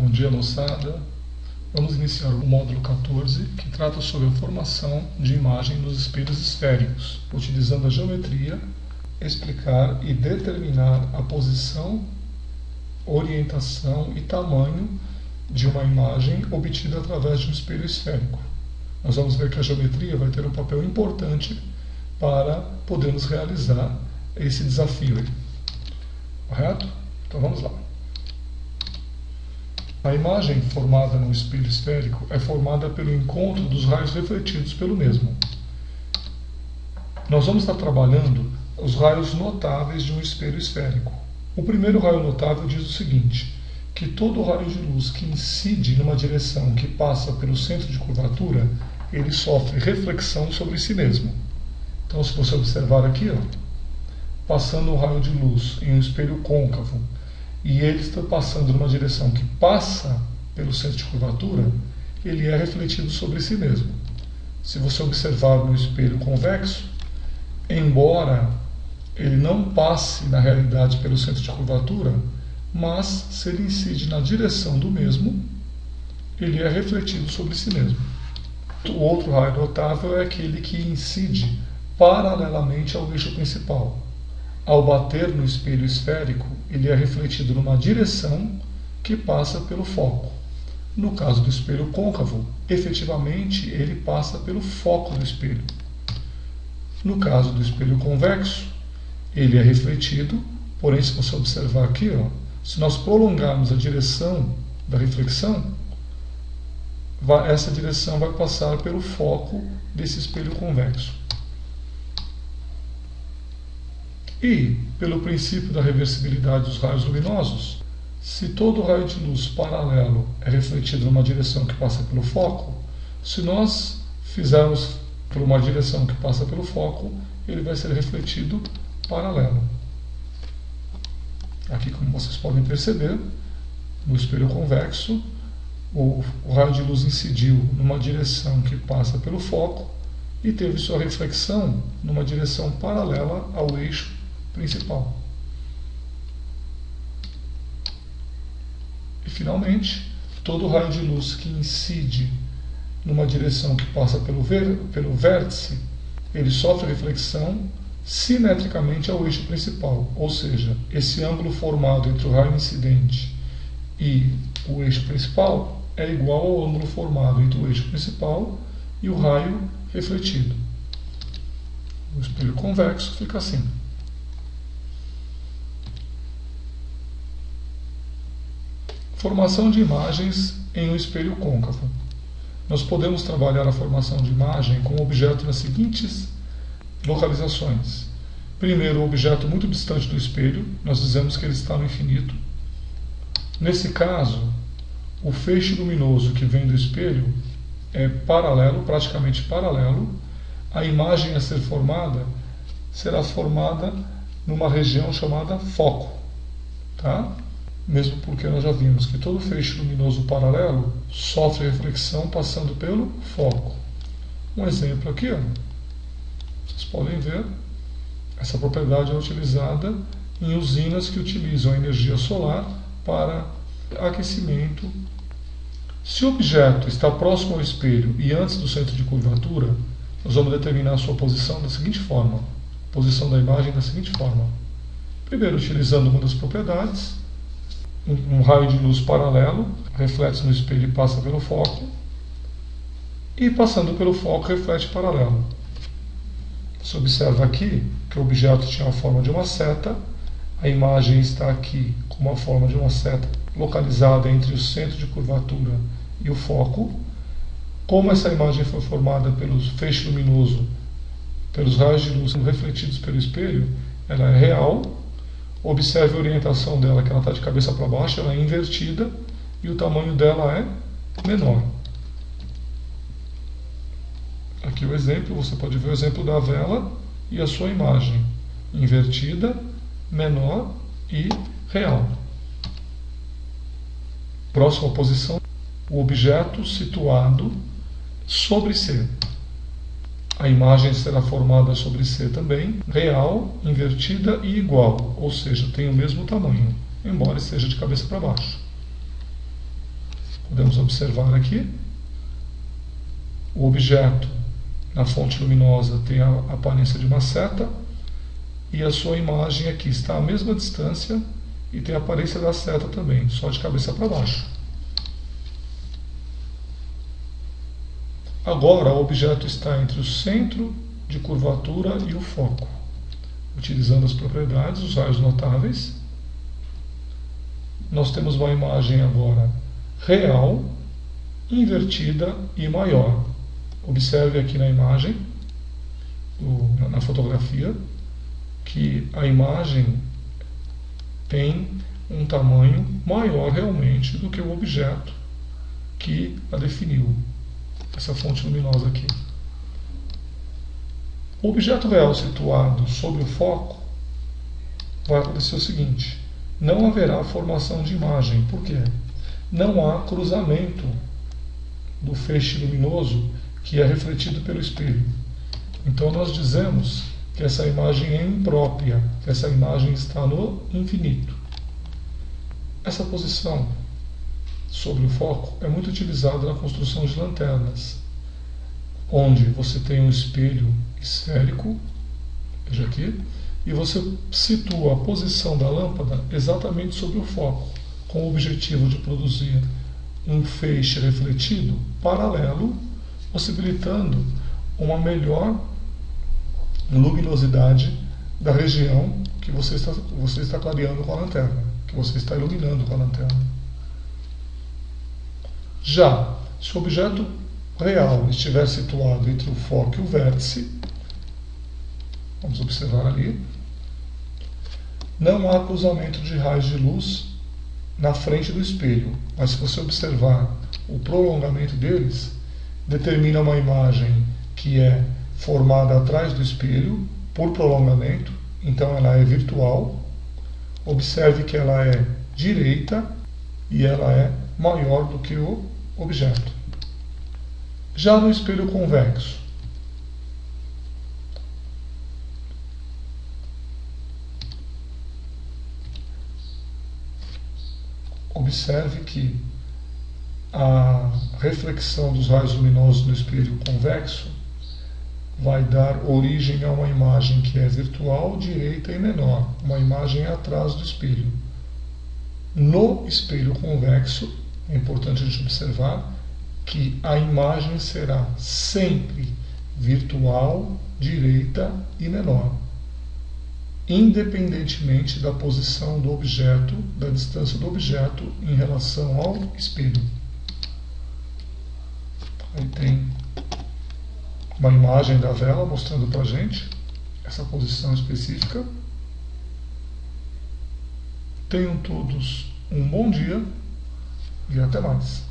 Bom dia, moçada. Vamos iniciar o módulo 14, que trata sobre a formação de imagem nos espelhos esféricos, utilizando a geometria, explicar e determinar a posição, orientação e tamanho de uma imagem obtida através de um espelho esférico. Nós vamos ver que a geometria vai ter um papel importante para podermos realizar esse desafio. Correto? Então vamos lá. A imagem formada no espelho esférico é formada pelo encontro dos raios refletidos pelo mesmo. Nós vamos estar trabalhando os raios notáveis de um espelho esférico. O primeiro raio notável diz o seguinte, que todo raio de luz que incide numa direção que passa pelo centro de curvatura, ele sofre reflexão sobre si mesmo. Então, se você observar aqui, passando um raio de luz em um espelho côncavo, e ele está passando numa direção que passa pelo centro de curvatura, ele é refletido sobre si mesmo. Se você observar no espelho convexo, embora ele não passe na realidade pelo centro de curvatura, mas se ele incide na direção do mesmo, ele é refletido sobre si mesmo. O outro raio notável é aquele que incide paralelamente ao eixo principal. Ao bater no espelho esférico, ele é refletido numa direção que passa pelo foco. No caso do espelho côncavo, efetivamente ele passa pelo foco do espelho. No caso do espelho convexo, ele é refletido, porém, se você observar aqui, se nós prolongarmos a direção da reflexão, essa direção vai passar pelo foco desse espelho convexo. E, pelo princípio da reversibilidade dos raios luminosos, se todo raio de luz paralelo é refletido numa direção que passa pelo foco, se nós fizermos por uma direção que passa pelo foco, ele vai ser refletido paralelo. Aqui, como vocês podem perceber, no espelho convexo, o raio de luz incidiu numa direção que passa pelo foco e teve sua reflexão numa direção paralela ao eixo principal. E finalmente, todo raio de luz que incide numa direção que passa pelo vértice, ele sofre reflexão simetricamente ao eixo principal, ou seja, esse ângulo formado entre o raio incidente e o eixo principal é igual ao ângulo formado entre o eixo principal e o raio refletido. O espelho convexo fica assim. Formação de imagens em um espelho côncavo. Nós podemos trabalhar a formação de imagem com o objeto nas seguintes localizações. Primeiro, o objeto muito distante do espelho, nós dizemos que ele está no infinito. Nesse caso, o feixe luminoso que vem do espelho é paralelo, praticamente paralelo. A imagem a ser formada será formada numa região chamada foco, tá? Mesmo porque nós já vimos que todo feixe luminoso paralelo sofre reflexão passando pelo foco. Um exemplo aqui, vocês podem ver, essa propriedade é utilizada em usinas que utilizam a energia solar para aquecimento. Se o objeto está próximo ao espelho e antes do centro de curvatura, nós vamos determinar a sua posição da seguinte forma, posição da imagem da seguinte forma. Primeiro, utilizando uma das propriedades, um raio de luz paralelo, reflete no espelho e passa pelo foco, e passando pelo foco, reflete paralelo. Você observa aqui que o objeto tinha a forma de uma seta, a imagem está aqui com uma forma de uma seta localizada entre o centro de curvatura e o foco. Como essa imagem foi formada pelo feixe luminoso, pelos raios de luz refletidos pelo espelho, ela é real. Observe a orientação dela, que ela está de cabeça para baixo, ela é invertida e o tamanho dela é menor. Aqui o exemplo, você pode ver o exemplo da vela e a sua imagem, invertida, menor e real. Próxima posição, o objeto situado sobre C. A imagem será formada sobre C também, real, invertida e igual, ou seja, tem o mesmo tamanho, embora esteja de cabeça para baixo. Podemos observar aqui, o objeto na fonte luminosa tem a aparência de uma seta e a sua imagem aqui está à mesma distância e tem a aparência da seta também, só de cabeça para baixo. Agora o objeto está entre o centro de curvatura e o foco. Utilizando as propriedades, os raios notáveis, nós temos uma imagem agora real, invertida e maior. Observe aqui na imagem, na fotografia, que a imagem tem um tamanho maior realmente do que o objeto que a definiu, essa fonte luminosa aqui. O objeto real situado sobre o foco, vai acontecer o seguinte: não haverá formação de imagem. Por quê? Não há cruzamento do feixe luminoso que é refletido pelo espelho. Então nós dizemos que essa imagem é imprópria, que essa imagem está no infinito. Essa posição sobre o foco é muito utilizada na construção de lanternas, onde você tem um espelho esférico, veja aqui, e você situa a posição da lâmpada exatamente sobre o foco, com o objetivo de produzir um feixe refletido paralelo, possibilitando uma melhor luminosidade da região que você está clareando com a lanterna, que você está iluminando com a lanterna. Já, se o objeto real estiver situado entre o foco e o vértice, vamos observar ali, não há cruzamento de raios de luz na frente do espelho, mas se você observar o prolongamento deles, determina uma imagem que é formada atrás do espelho por prolongamento, então ela é virtual. Observe que ela é direita e ela é maior do que o objeto. Já no espelho convexo, observe que a reflexão dos raios luminosos no espelho convexo vai dar origem a uma imagem que é virtual, direita e menor, uma imagem atrás do espelho. No espelho convexo, é importante a gente observar que a imagem será sempre virtual, direita e menor, independentemente da posição do objeto, da distância do objeto em relação ao espelho. Aí tem uma imagem da vela mostrando para a gente essa posição específica. Tenham todos um bom dia e até mais.